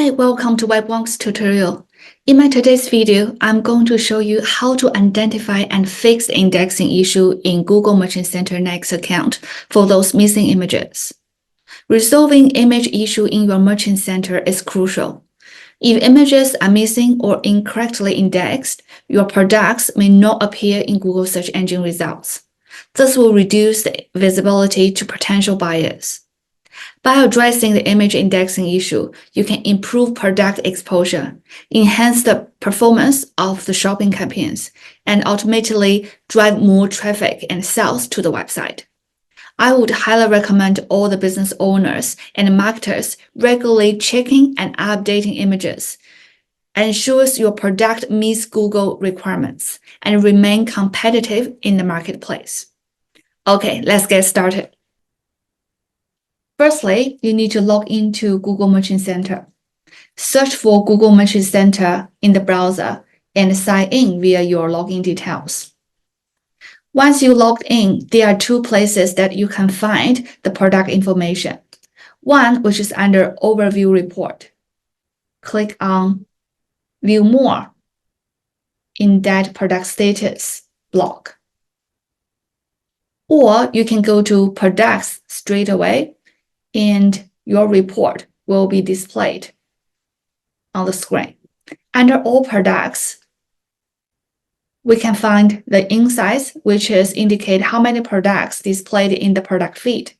Hi, welcome to Wonks tutorial. In my today's video, I'm going to show you how to identify and fix the indexing issue in Google Merchant Center Next account for those missing images. Resolving image issue in your Merchant Center is crucial. If images are missing or incorrectly indexed, your products may not appear in Google search engine results. This will reduce the visibility to potential buyers. By addressing the image indexing issue, you can improve product exposure, enhance the performance of the shopping campaigns, and ultimately drive more traffic and sales to the website. I would highly recommend all the business owners and marketers regularly checking and updating images, ensures your product meets Google requirements, and remain competitive in the marketplace. Okay, let's get started. Firstly, you need to log into Google Merchant Center. Search for Google Merchant Center in the browser and sign in via your login details. Once you logged in, there are two places that you can find the product information. One, which is under Overview Report. Click on View More in that product status block. Or you can go to Products straight away, and your report will be displayed on the screen. Under All Products, we can find the insights, which is indicate how many products displayed in the product feed.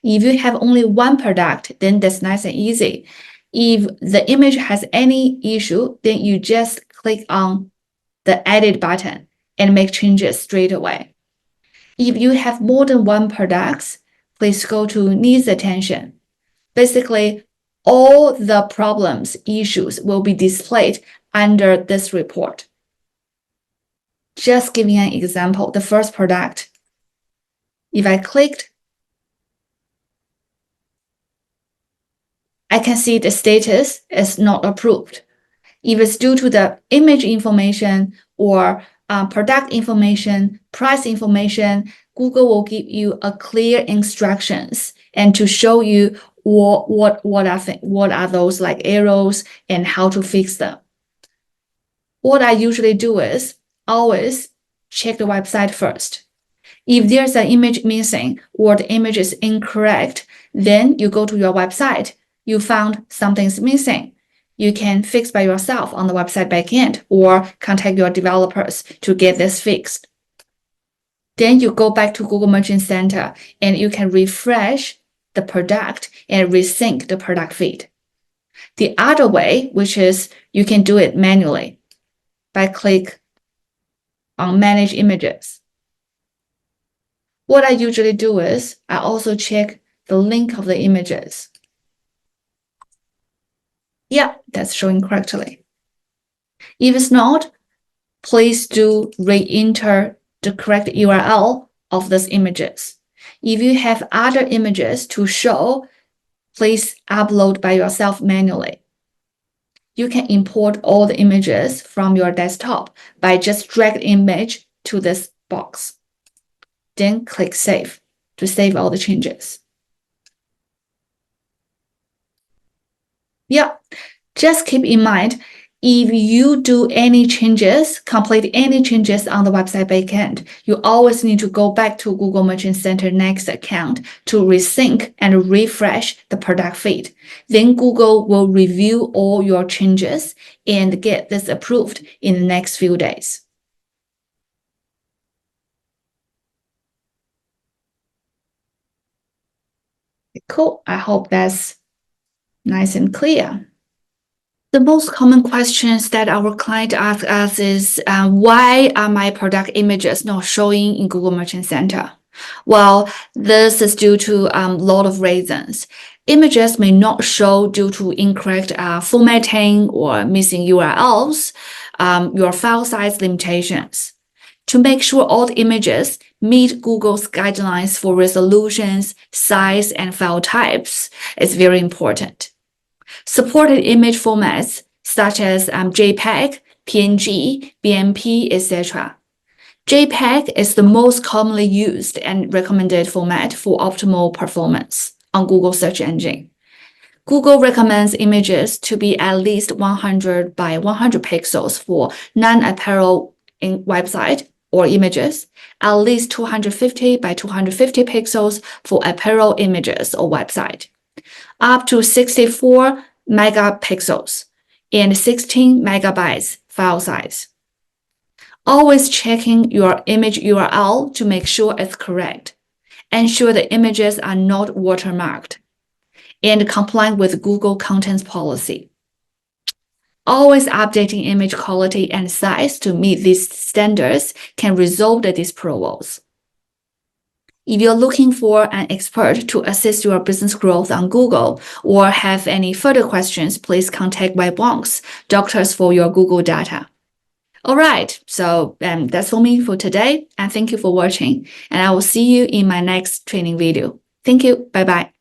If you have only one product, then that's nice and easy. If the image has any issue, then you just click on the Edit button and make changes straight away. If you have more than one product, please go to Needs Attention. Basically, all the problems, issues will be displayed under this report. Just giving an example, the first product, if I clicked, I can see the status is not approved. If it's due to the image information or product information, price information, Google will give you a clear instructions and to show you what are those like arrows and how to fix them. What I usually do is always check the website first. If there's an image missing or the image is incorrect, then you go to your website. You found something's missing. You can fix by yourself on the website backend or contact your developers to get this fixed. Then you go back to Google Merchant Center and you can refresh the product and resync the product feed. The other way, which is you can do it manually by click on Manage Images. What I usually do is I also check the link of the images. Yeah, that's showing correctly. If it's not, please do re-enter the correct URL of these images. If you have other images to show, please upload by yourself manually. You can import all the images from your desktop by just drag the image to this box. Then click Save to save all the changes. Yeah, just keep in mind, if you do any changes, complete any changes on the website backend, you always need to go back to Google Merchant Center Next account to resync and refresh the product feed. Then Google will review all your changes and get this approved in the next few days. Cool. I hope that's nice and clear. The most common questions that our client asks us is, why are my product images not showing in Google Merchant Center? Well, this is due to a lot of reasons. Images may not show due to incorrect formatting or missing URLs, your file size limitations. To make sure all the images meet Google's guidelines for resolutions, size, and file types is very important. Supported image formats such as JPEG, PNG, BMP, etc. JPEG is the most commonly used and recommended format for optimal performance on Google search engine. Google recommends images to be at least 100 by 100 pixels for non-apparel website or images, at least 250 by 250 pixels for apparel images or website, up to 64 megapixels and 16 megabytes file size. Always checking your image URL to make sure it's correct. Ensure the images are not watermarked and complying with Google Contents Policy. Always updating image quality and size to meet these standards can resolve the disapprovals. If you're looking for an expert to assist your business growth on Google or have any further questions, please contact Wonks, doctors for your Google data. All right, so that's for me for today, and thank you for watching, and I will see you in my next training video. Thank you, bye-bye.